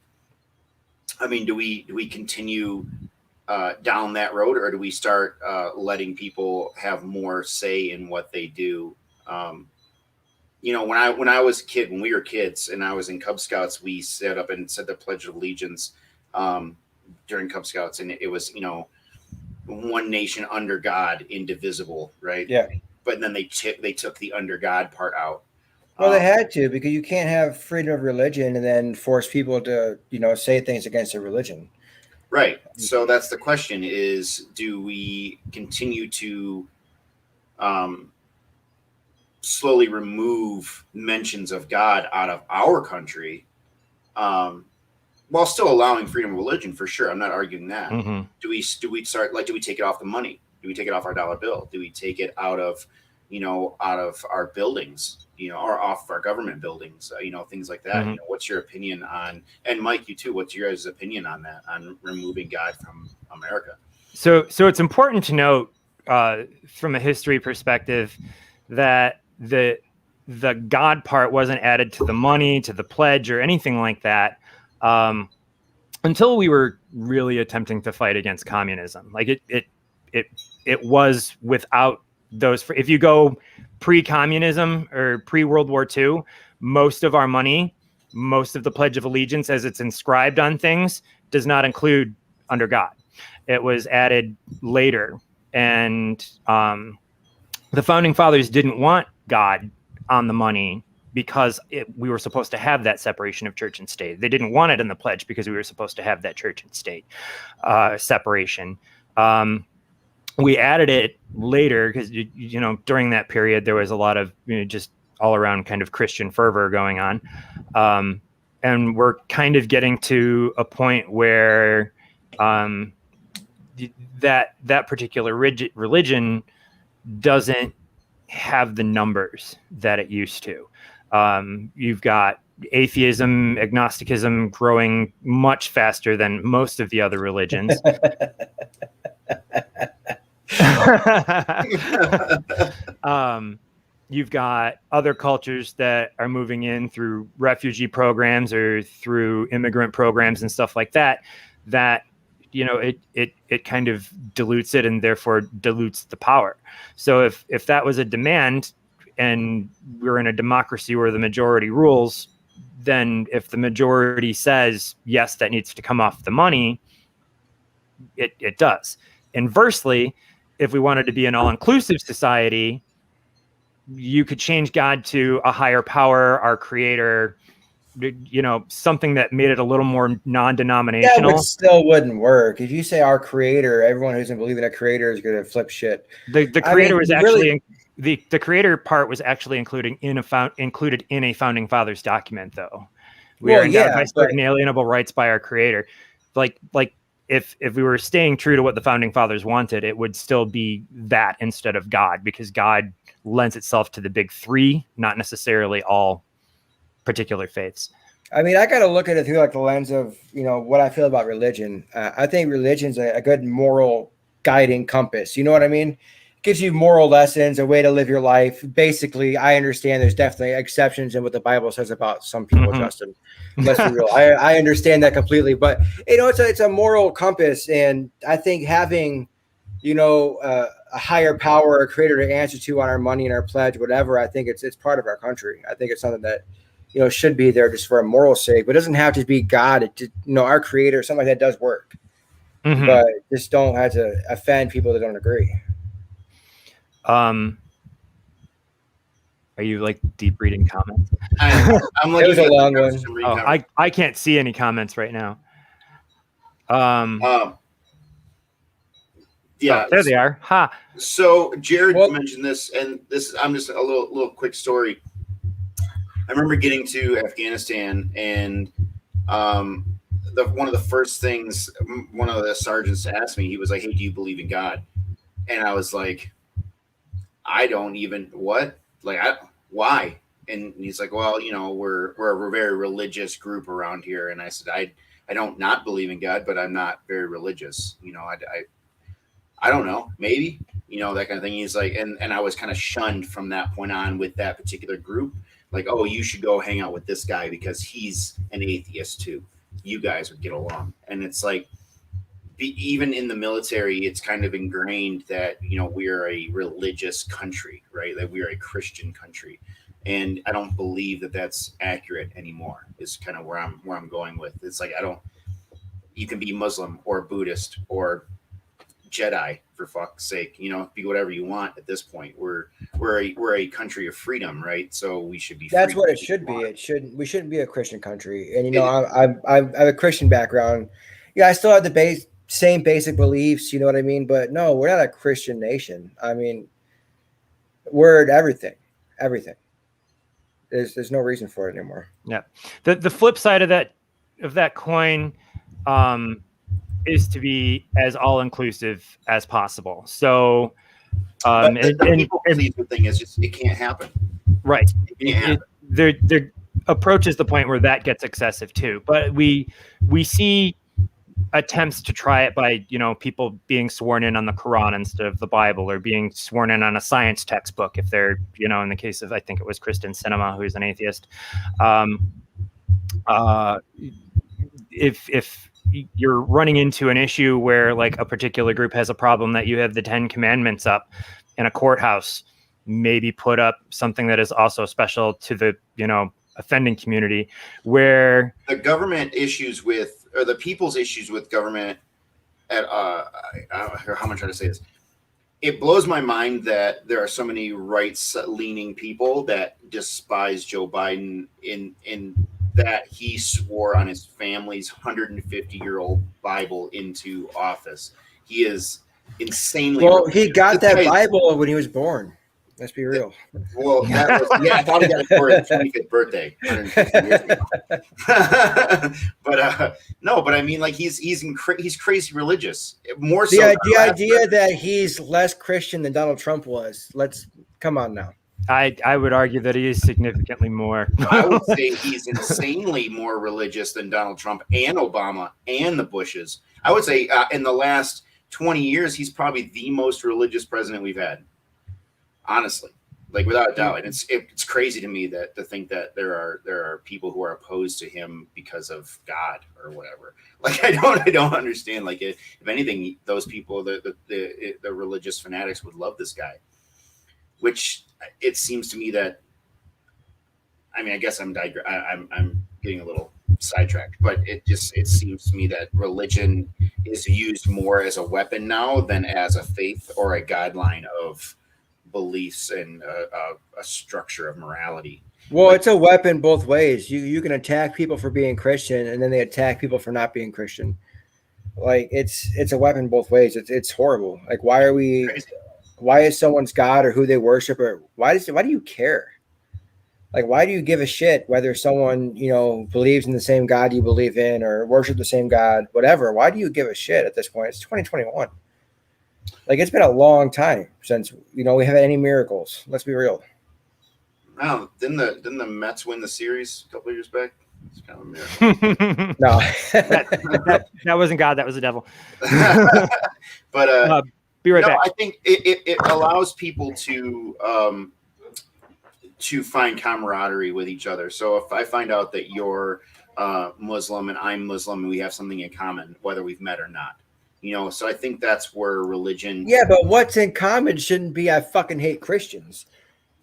I mean, do we continue down that road, or do we start letting people have more say in what they do? When I was a kid, when we were kids, and I was in Cub Scouts, we set up and said the Pledge of Allegiance during Cub Scouts, and it was one nation under God, indivisible, right? Yeah. But then they took the under God part out. Well, they had to, because you can't have freedom of religion and then force people to, say things against their religion. Right. So that's the question: is do we continue to slowly remove mentions of God out of our country, while still allowing freedom of religion? For sure, I'm not arguing that. Mm-hmm. Do we start, like, do we take it off the money? Do we take it off our dollar bill? Do we take it out of our buildings, or off of our government buildings, things like that? Mm-hmm. What's your opinion on, and Mike, you too, what's your guys' opinion on that, on removing God from America? So it's important to note from a history perspective that the God part wasn't added to the money, to the pledge, or anything like that until we were really attempting to fight against communism. Like it was without those. If you go pre-communism or pre-World War II, most of our money, most of the Pledge of Allegiance as it's inscribed on things, does not include under God. It was added later, and the founding fathers didn't want God on the money because we were supposed to have that separation of church and state. They didn't want it in the pledge because we were supposed to have that church and state separation. We added it later because, during that period, there was a lot of, just all around kind of Christian fervor going on. And we're kind of getting to a point where that particular religion doesn't have the numbers that it used to. You've got atheism, agnosticism growing much faster than most of the other religions. You've got other cultures that are moving in through refugee programs or through immigrant programs and stuff like that, it kind of dilutes it and therefore dilutes the power. So if that was a demand and we're in a democracy where the majority rules, then if the majority says, yes, that needs to come off the money, it does. Inversely, if we wanted to be an all-inclusive society, you could change God to a higher power, our creator, something that made it a little more non-denominational. That still wouldn't work. If you say our creator, everyone who doesn't believe in a creator is going to flip shit. The creator was actually the creator part was actually included in a founding fathers document, though. We are endowed by certain inalienable rights by our creator. Like if we were staying true to what the founding fathers wanted, it would still be that instead of God, because God lends itself to the big three, not necessarily all particular faiths. I mean, I got to look at it through like the lens of, what I feel about religion. I think religion's a good moral guiding compass. You know what I mean? It gives you moral lessons, a way to live your life. Basically, I understand there's definitely exceptions in what the Bible says about some people, Mm-hmm. Justin. Let's be real. I understand that completely, but it's a moral compass. And I think having a higher power, a creator to answer to on our money and our pledge, whatever. I think it's part of our country. I think it's something that should be there just for a moral sake, but it doesn't have to be God. Our creator, something like that does work, but just don't have to offend people that don't agree. Are you like deep reading comments? I'm looking It was a at long the one. comments. Oh, I can't see any comments right now. Yeah, there they are. Ha. So Jared mentioned this, and this I'm just a little quick story. I remember getting to Afghanistan, and one of the first things one of the sergeants asked me, he was like, "Hey, do you believe in God?" And I was like, "I don't even what like why?" And he's like, "Well, we're a very religious group around here." And I said, I don't not believe in God, but I'm not very religious. I don't know, maybe, that kind of thing. He's like, and I was kind of shunned from that point on with that particular group. Like, oh, you should go hang out with this guy because he's an atheist too. You guys would get along. And it's like, even in the military, it's kind of ingrained that, we're a religious country, right? That we're a Christian country. And I don't believe that that's accurate anymore is kind of where I'm going with. It's like, you can be Muslim or Buddhist or Jedi, for fuck's sake, be whatever you want at this point. We're a country of freedom, right? So we should be. That's what it should be. We shouldn't be a Christian country. And I have a Christian background. Yeah, I still have the same basic beliefs. You know what I mean? But no, we're not a Christian nation. I mean, we're everything. There's no reason for it anymore. Yeah. The flip side of that coin is to be as all-inclusive as possible. So the thing is just, it can't happen. Right. It can't happen. There approaches the point where that gets excessive too. But we see attempts to try it by, people being sworn in on the Quran instead of the Bible, or being sworn in on a science textbook if they're, in the case of, I think it was Kristen Sinema, who's an atheist. If you're running into an issue where like a particular group has a problem that you have the 10 commandments up in a courthouse, maybe put up something that is also special to the, offending community, where the government issues with, or the people's issues with government how am I trying to say this? It blows my mind that there are so many rights-leaning people that despise Joe Biden in that he swore on his family's 150-year-old Bible into office. He is insanely. Well, he got that Bible when he was born. Let's be real. Well, that was, I thought he got it for his 25th birthday, 150 years ago. But I mean, like he's crazy religious. More so. The idea that he's less Christian than Donald Trump was. Let's come on now. I would argue that he is significantly more. I would say he's insanely more religious than Donald Trump and Obama and the Bushes. I would say in the last 20 years, he's probably the most religious president we've had. Honestly, like without a doubt. And it's crazy to me to think that there are people who are opposed to him because of God or whatever. Like I don't understand. Like if anything, those people, the religious fanatics would love this guy. Which it seems to me that, I mean, I guess I'm getting a little sidetracked, but it seems to me that religion is used more as a weapon now than as a faith or a guideline of beliefs and a structure of morality. Well, it's a weapon both ways. You can attack people for being Christian, and then they attack people for not being Christian. Like it's a weapon both ways. It's horrible. Like why is someone's God or who they worship, or why do you care? Like, why do you give a shit whether someone, believes in the same God you believe in or worship the same God, whatever? Why do you give a shit at this point? It's 2021. Like, it's been a long time since, we haven't had any miracles. Let's be real. Wow. Didn't the Mets win the series a couple of years back? It's kind of a miracle. No. that wasn't God. That was the devil. But, be right back. I think it allows people to find camaraderie with each other. So if I find out that you're Muslim and I'm Muslim and we have something in common, whether we've met or not, So I think that's where religion. Yeah, but what's in common shouldn't be I fucking hate Christians.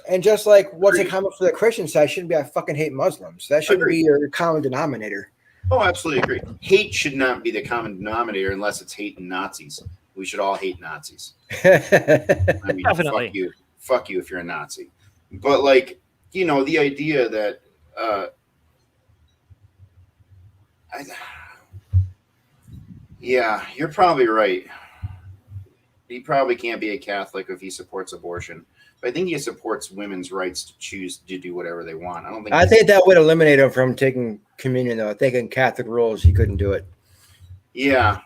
And just like what's in common for the Christian side shouldn't be I fucking hate Muslims. That shouldn't be your common denominator. Oh, absolutely agree. Hate should not be the common denominator unless it's hating Nazis. We should all hate Nazis. I mean, Definitely. Fuck you if you're a Nazi. But like, the idea that yeah, you're probably right. He probably can't be a Catholic if he supports abortion. But I think he supports women's rights to choose to do whatever they want. I think that would eliminate him from taking communion, though. I think in Catholic rules, he couldn't do it. Yeah,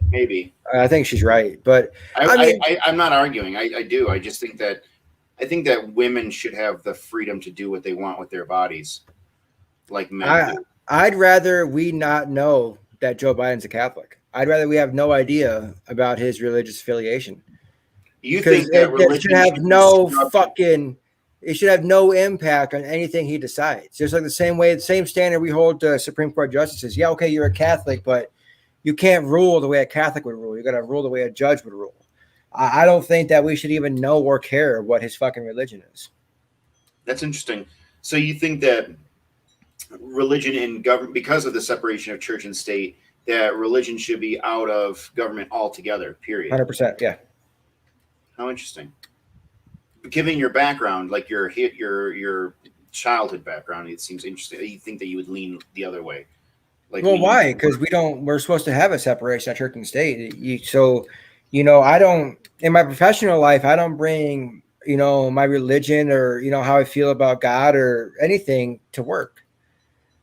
maybe. I think she's right, but I'm not arguing. I do. I just think that women should have the freedom to do what they want with their bodies, like men do. I'd rather we not know that Joe Biden's a Catholic. I'd rather we have no idea about his religious affiliation. You think that it should have it should have no impact on anything he decides. Just like the same standard we hold to Supreme Court justices. Yeah, okay, you're a Catholic, but you can't rule the way a Catholic would rule. You got to rule the way a judge would rule. I don't think that we should even know or care what his fucking religion is. That's interesting. So you think that religion and government, because of the separation of church and state, that religion should be out of government altogether, period? 100%, yeah. How interesting. Given your background, like your childhood background, it seems interesting. You think that you would lean the other way. Why? Because we're supposed to have a separation of church and state. I don't, in my professional life, I don't bring, my religion or, how I feel about God or anything to work.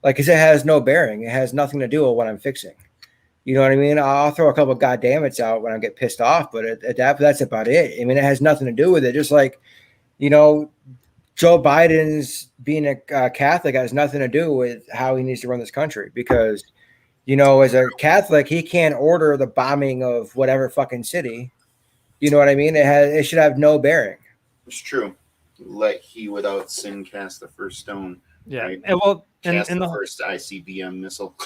Like, because it has no bearing. It has nothing to do with what I'm fixing. You know what I mean? I'll throw a couple of goddammits out when I get pissed off, but that's about it. I mean, it has nothing to do with it. Just like, Joe Biden's being a Catholic has nothing to do with how he needs to run this country because, as a Catholic, he can't order the bombing of whatever fucking city. You know what I mean? It should have no bearing. It's true. Let he without sin cast the first stone. Yeah. Right? And the first ICBM missile.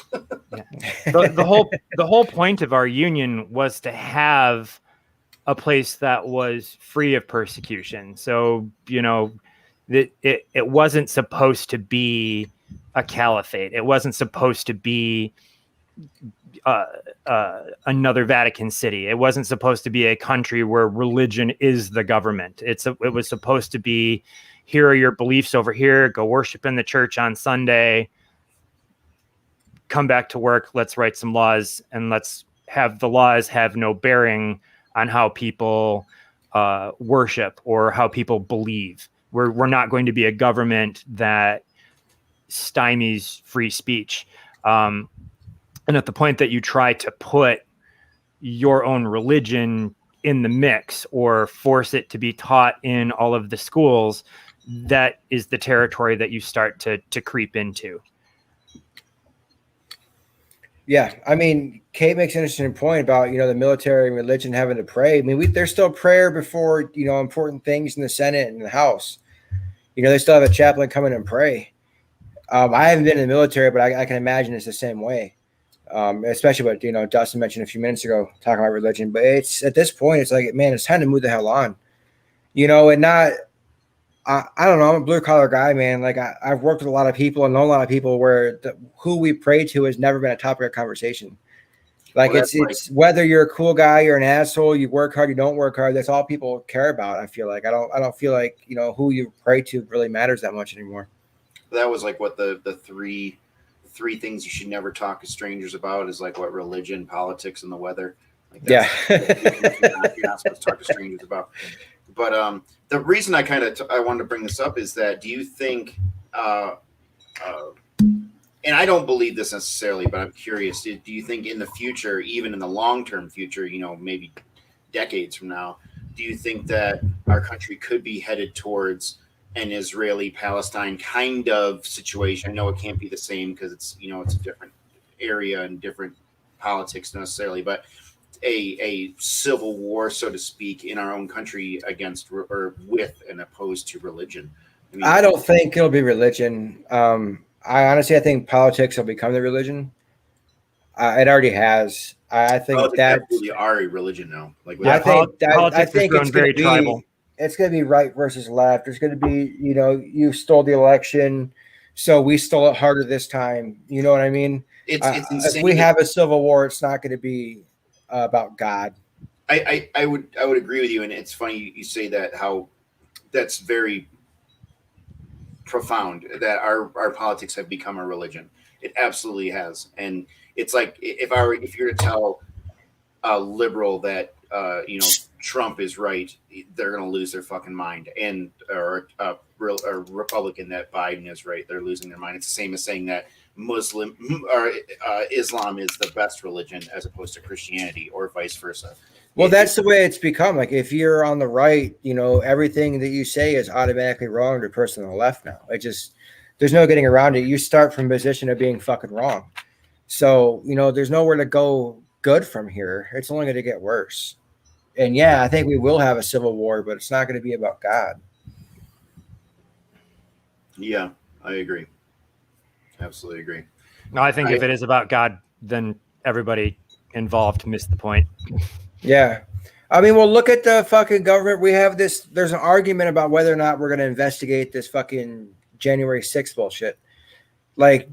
the whole point of our union was to have a place that was free of persecution. So, it wasn't supposed to be a caliphate. It wasn't supposed to be another Vatican City. It wasn't supposed to be a country where religion is the government. It was supposed to be, here are your beliefs over here. Go worship in the church on Sunday. Come back to work. Let's write some laws, and let's have the laws have no bearing on how people worship or how people believe. We're not going to be a government that stymies free speech. And at the point that you try to put your own religion in the mix or force it to be taught in all of the schools, that is the territory that you start to creep into. Yeah, I mean, Kate makes an interesting point about, the military and religion having to pray. I mean, there's still prayer before, important things in the Senate and the House. They still have a chaplain come in and pray. I haven't been in the military, but I can imagine it's the same way. Especially what, Dustin mentioned a few minutes ago, talking about religion. But it's at this point, it's like, man, it's time to move the hell on. And not, I don't know, I'm a blue collar guy, man. Like I've worked with a lot of people and know a lot of people where who we pray to has never been a topic of conversation. Like it's whether you're a cool guy, you're an asshole, you work hard, you don't work hard. That's all people care about. I feel like I don't feel like, who you pray to really matters that much anymore. That was like what the three things you should never talk to strangers about is like what religion, politics, and the weather. Like yeah. You're not supposed to talk to strangers about. But the reason I wanted to bring this up is that do you think, and I don't believe this necessarily, but I'm curious, do you think in the future, even in the long-term future, maybe decades from now, do you think that our country could be headed towards an Israeli-Palestine kind of situation? I know it can't be the same because it's, it's a different area and different politics necessarily, but a civil war, so to speak, in our own country against or with and opposed to religion. I don't think it'll be religion. I think politics will become the religion. It already has. I think Politics that absolutely are a religion now. Like, I think politics has grown it's very going to be tribal. it's going to be right versus left. There's going to be, you stole the election, so we stole it harder this time. You know what I mean? it's insane. If we have a civil war, it's not going to be about God. I would agree with you, and it's funny you say that, how that's very profound, that our politics have become a religion. It absolutely has. And it's like, if you're to tell a liberal that Trump is right, they're going to lose their fucking mind, and or a Republican that Biden is right, they're losing their mind. It's the same as saying that Muslim or Islam is the best religion as opposed to Christianity, or vice versa. Well, that's the way it's become. Like, if you're on the right, everything that you say is automatically wrong to the person on the left now. There's no getting around it. You start from a position of being fucking wrong. So, there's nowhere to go good from here. It's only going to get worse. And yeah, I think we will have a civil war, but it's not going to be about God. Yeah, I agree. Absolutely agree. No, I think if it is about God, then everybody involved missed the point. Yeah. I mean, well, look at the fucking government. There's an argument about whether or not we're going to investigate this fucking January 6th bullshit. Like,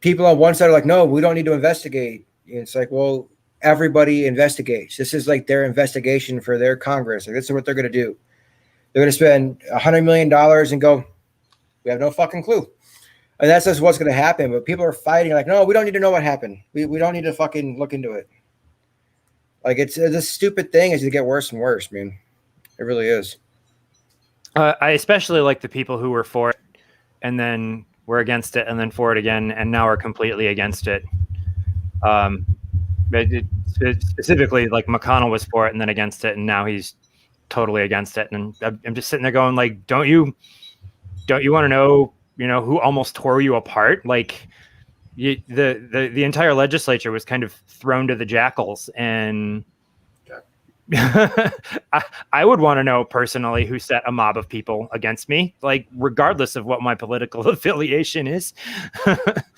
people on one side are like, no, we don't need to investigate. And it's like, well, everybody investigates. This is like their investigation for their Congress. Like, this is what they're going to do. They're going to spend $100 million and go, we have no fucking clue. And that's just what's going to happen. But people are fighting like, no, we don't need to know what happened. We don't need to fucking look into it. Like, it's this stupid thing is to get worse and worse, man. It really is. I especially like the people who were for it and then were against it and then for it again and now are completely against it. Specifically, like, McConnell was for it and then against it, and now he's totally against it. And I'm just sitting there going, like, don't you want to know, who almost tore you apart? Like, the entire legislature was kind of thrown to the jackals, and I would want to know personally who set a mob of people against me, like, regardless of what my political affiliation is.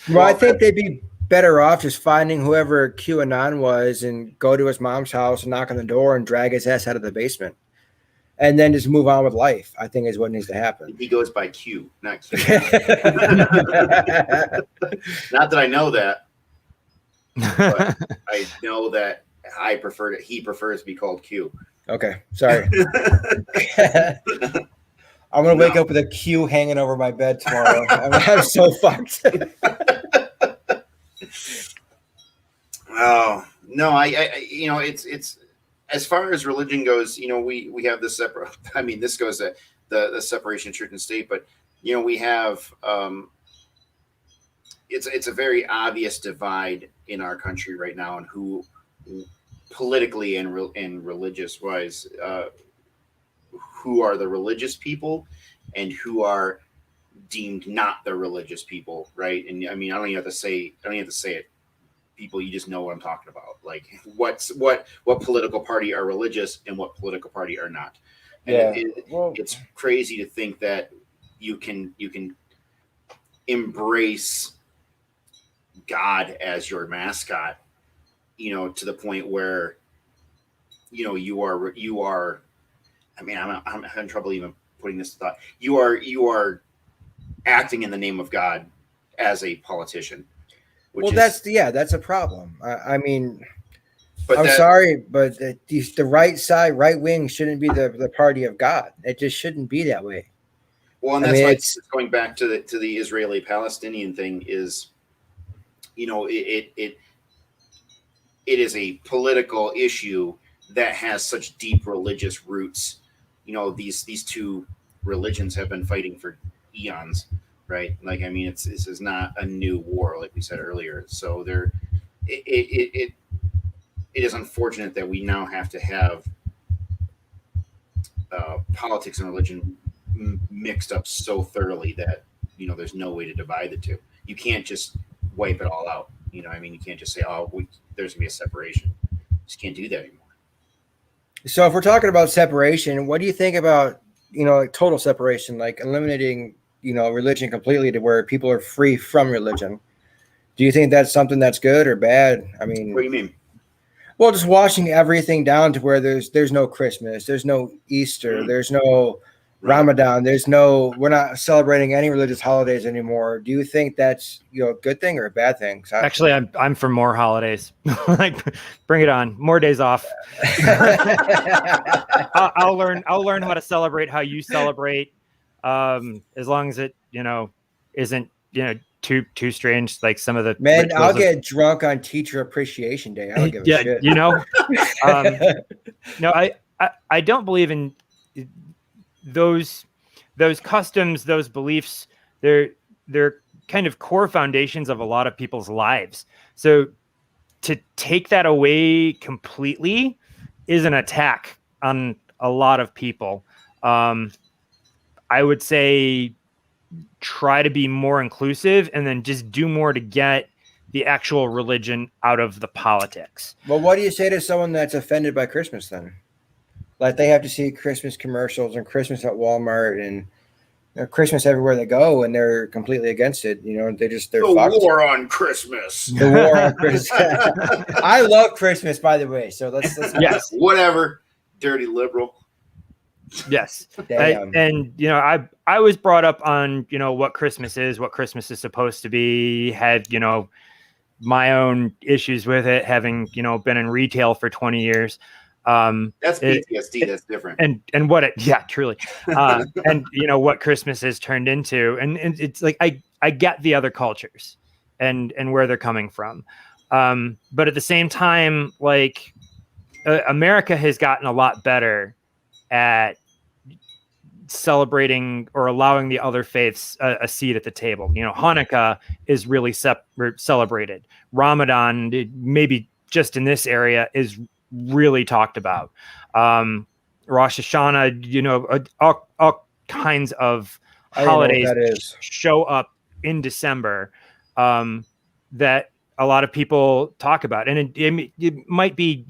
Well, I think they'd be better off just finding whoever QAnon was and go to his mom's house and knock on the door and drag his ass out of the basement. And then just move on with life, I think, is what needs to happen. He goes by Q, not Q. Not that I know that, but I know that he prefers to be called Q. Okay, sorry. I'm going to wake up with a Q hanging over my bed tomorrow. I'm so fucked. Oh, no, it's as far as religion goes, we have this separate. I mean, this goes to the separation of church and state, but we have it's a very obvious divide in our country right now, and who politically and religious wise, who are the religious people, and who are deemed not the religious people, right? And I mean, I don't even have to say it. People, you just know what I'm talking about. Like, what political party are religious and what political party are not. And yeah. It's crazy to think that you can embrace God as your mascot, to the point where, you are. I mean, I'm having trouble even putting this thought. You are acting in the name of God as a politician. Well, that's a problem. I mean, I'm sorry, but the right side, right wing, shouldn't be the party of God. It just shouldn't be that way. Well, and that's why it's going back to the Israeli-Palestinian thing is, it is a political issue that has such deep religious roots. These two religions have been fighting for eons. Right. Like, I mean, this is not a new war, like we said earlier. So it is unfortunate that we now have to have politics and religion mixed up so thoroughly that, there's no way to divide the two. You can't just wipe it all out. I mean, you can't just say, there's gonna be a separation. You just can't do that anymore. So if we're talking about separation, what do you think about, like total separation, like eliminating religion completely to where people are free from religion? Do you think that's something that's good or bad? I mean, What do you mean? well, just washing everything down to where there's no Christmas, there's no Easter, there's no Right. Ramadan, we're not celebrating any religious holidays anymore. Do you think that's a good thing or a bad thing? Actually, I'm for more holidays. Like, bring it on. More days off. I'll learn how to celebrate how you celebrate. As long as it isn't too strange, like some of the Man, I'll rituals get drunk on Teacher Appreciation Day. I don't give a yeah, shit. No, I don't believe in those customs, those beliefs. They're kind of core foundations of a lot of people's lives. So to take that away completely is an attack on a lot of people. I would say try to be more inclusive and then just do more to get the actual religion out of the politics. Well, what do you say to someone that's offended by Christmas then? Like they have to see Christmas commercials and Christmas at Walmart and Christmas everywhere they go, and they're completely against it. They're The fucked. war on Christmas. The war on Christmas. I love Christmas, by the way. So let's Yes. Whatever. Dirty liberal. Yes. Damn. I was brought up on, what Christmas is supposed to be, had, my own issues with it, having, been in retail for 20 years. That's PTSD. That's different. And what truly. And what Christmas has turned into. And it's like, I get the other cultures and where they're coming from. But at the same time, like America has gotten a lot better at celebrating or allowing the other faiths a seat at the table. Hanukkah is really celebrated. Ramadan, maybe just in this area, is really talked about. Rosh Hashanah, all kinds of holidays show up in December that a lot of people talk about. And it might be,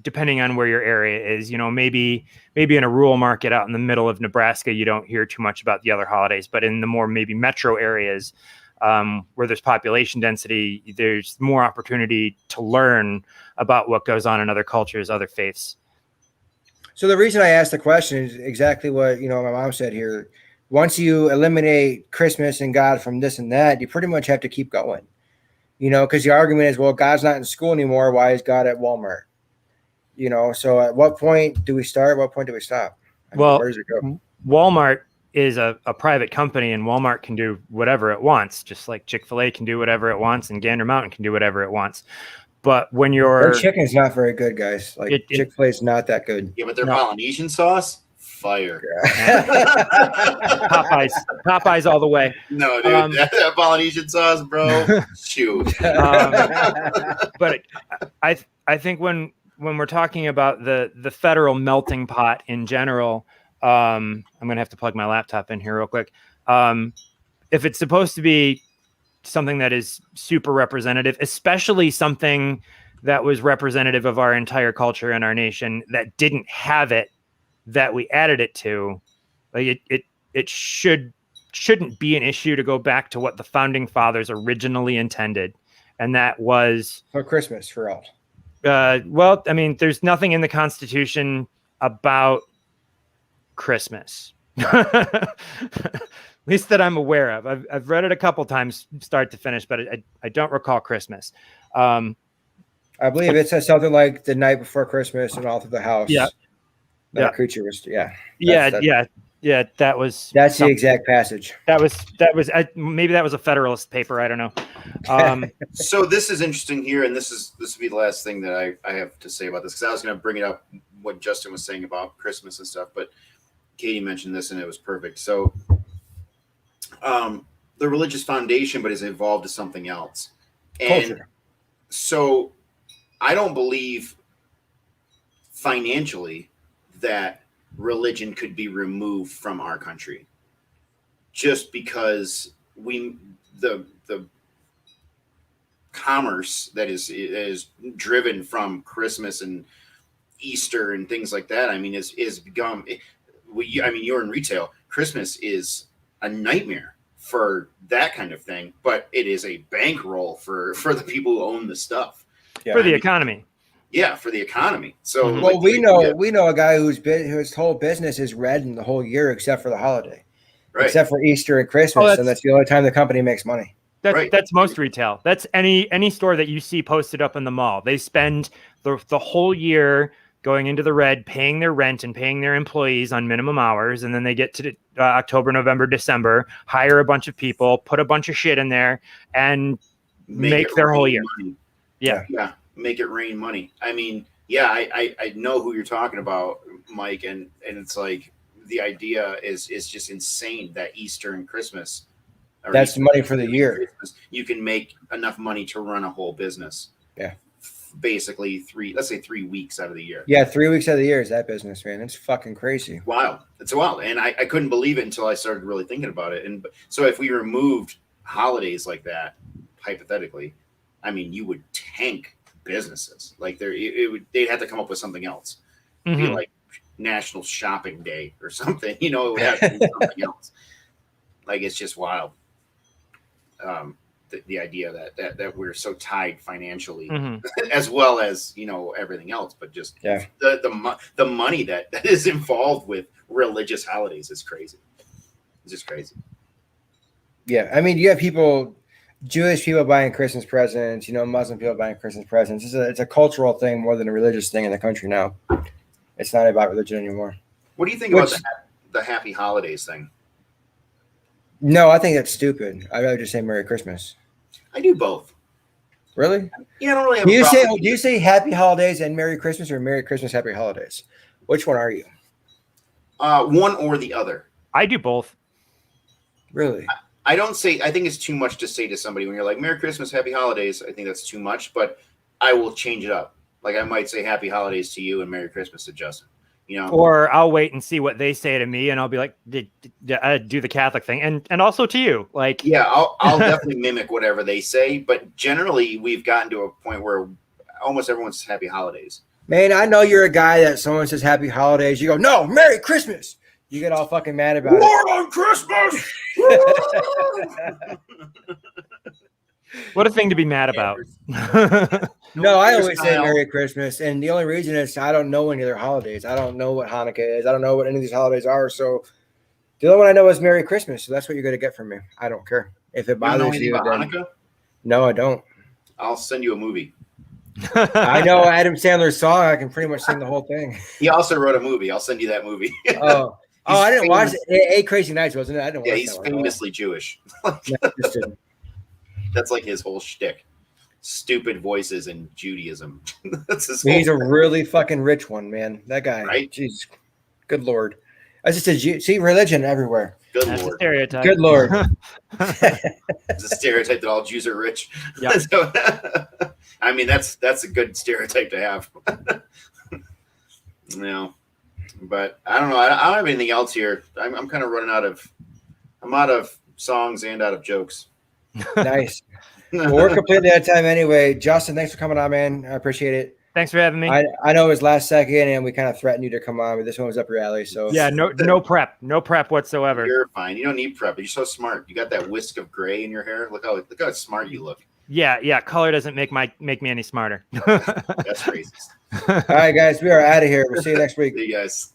depending on where your area is, maybe in a rural market out in the middle of Nebraska, you don't hear too much about the other holidays, but in the more maybe metro areas, where there's population density, there's more opportunity to learn about what goes on in other cultures, other faiths. So the reason I asked the question is exactly what my mom said here. Once you eliminate Christmas and God from this and that, you pretty much have to keep going. Because the argument is, well, God's not in school anymore. Why is God at Walmart? So at what point do we start? What point do we stop? Well, where does it go? Walmart is a private company, and Walmart can do whatever it wants, just like Chick-fil-A can do whatever it wants and Gander Mountain can do whatever it wants. But when their chicken's not very good, guys. Like Chick-fil-A is not that good. Yeah, but their Polynesian sauce, fire. Popeyes all the way. No, dude, that Polynesian sauce, bro. Shoot. But I think when we're talking about the federal melting pot in general, I'm going to have to plug my laptop in here real quick. If it's supposed to be something that is super representative, especially something that was representative of our entire culture and our nation that didn't have it, that we added it to, like it shouldn't be an issue to go back to what the founding fathers originally intended. And that was for Christmas for all. Well, I mean, there's nothing in the Constitution about Christmas, at least that I'm aware of. I've read it a couple times, start to finish, but I don't recall Christmas. I believe it says something like the night before Christmas and all through the house. Yeah. That creature was. Yeah. That was. That's the exact passage. That was. Maybe that was a Federalist paper. I don't know. So this is interesting here, and this will be the last thing that I have to say about this, because I was going to bring it up what Justin was saying about Christmas and stuff, but Katie mentioned this and it was perfect. So the religious foundation, but has evolved to something else. And culture. So I don't believe financially that religion could be removed from our country just because the commerce that is driven from Christmas and Easter and things like that. I mean, is become. You're in retail. Christmas is a nightmare for that kind of thing, but it is a bankroll for the people who own the stuff. Yeah. For the economy. Yeah, for the economy. So Mhm. Well, we know a guy whose whole business is red in the whole year except for the holiday, right. except for Easter and Christmas, and that's the only time the company makes money. That's most retail. That's any store that you see posted up in the mall. They spend the whole year going into the red, paying their rent and paying their employees on minimum hours, and then they get to October, November, December, hire a bunch of people, put a bunch of shit in there, and make their whole year. Money. Yeah, make it rain money. I mean, yeah, I know who you're talking about, Mike, and it's like the idea is just insane that Easter and Christmas. That's the money for the year. You can make enough money to run a whole business. Yeah. Basically 3 weeks out of the year. Yeah, 3 weeks out of the year is that business, man. It's fucking crazy. Wow. It's wild. And I couldn't believe it until I started really thinking about it. And so if we removed holidays like that, hypothetically, I mean, you would tank businesses. Like they'd have to come up with something else. It'd be like National Shopping Day or something, it would have to be something else. Like, it's just wild. The idea that we're so tied financially, as well as everything else, but just the money that is involved with religious holidays is crazy. It's just crazy. Yeah, I mean, you have Jewish people buying Christmas presents, Muslim people buying Christmas presents. It's a cultural thing more than a religious thing in the country now. It's not about religion anymore. What do you think about the Happy Holidays thing? No, I think that's stupid. I'd rather just say Merry Christmas. I do both. Really? Yeah, I don't really have a problem. Do you say Happy Holidays and Merry Christmas, or Merry Christmas, Happy Holidays? Which one are you? One or the other. I do both. Really? I don't say. I think it's too much to say to somebody when you're like Merry Christmas, Happy Holidays. I think that's too much, but I will change it up. Like I might say Happy Holidays to you and Merry Christmas to Justin. Or I'll wait and see what they say to me, and I'll be like, do the Catholic thing, and also to you, like. Yeah, I'll definitely mimic whatever they say, but generally we've gotten to a point where almost everyone says Happy Holidays. Man, I know you're a guy that someone says Happy Holidays, you go, no, Merry Christmas. You get all fucking mad about it. War on Christmas. What a thing to be mad about. No, I always say Merry Christmas, and the only reason is I don't know any other holidays. I don't know what Hanukkah is. I don't know what any of these holidays are. So the only one I know is Merry Christmas. So that's what you're going to get from me. I don't care if it bothers you. Hanukkah? No, I don't. I'll send you a movie. I know Adam Sandler's song. I can pretty much sing the whole thing. He also wrote a movie. I'll send you that movie. Oh, I didn't watch it. 8 Crazy Nights, wasn't it? I didn't watch he's famously Jewish. That's like his whole shtick. Stupid voices in Judaism. That's his He's a really fucking rich one, man. That guy. Right? Jesus. Good Lord. I just see religion everywhere. Good That's Lord. a stereotype. Good Lord. It's a stereotype that all Jews are rich. Yeah. So, I mean, that's a good stereotype to have. But I don't know. I don't have anything else here. I'm kind of running out of songs and out of jokes. Nice. Well, we're completely out of time anyway. Justin, thanks for coming on, man. I appreciate it. Thanks for having me. I know it was last second, and we kind of threatened you to come on, but this one was up your alley. So yeah, no prep whatsoever. You're fine. You don't need prep. You're so smart. You got that whisk of gray in your hair. Look how smart you look. Yeah. Color doesn't make me any smarter. That's racist. all right, guys, we are out of here. We'll see you next week. See you guys.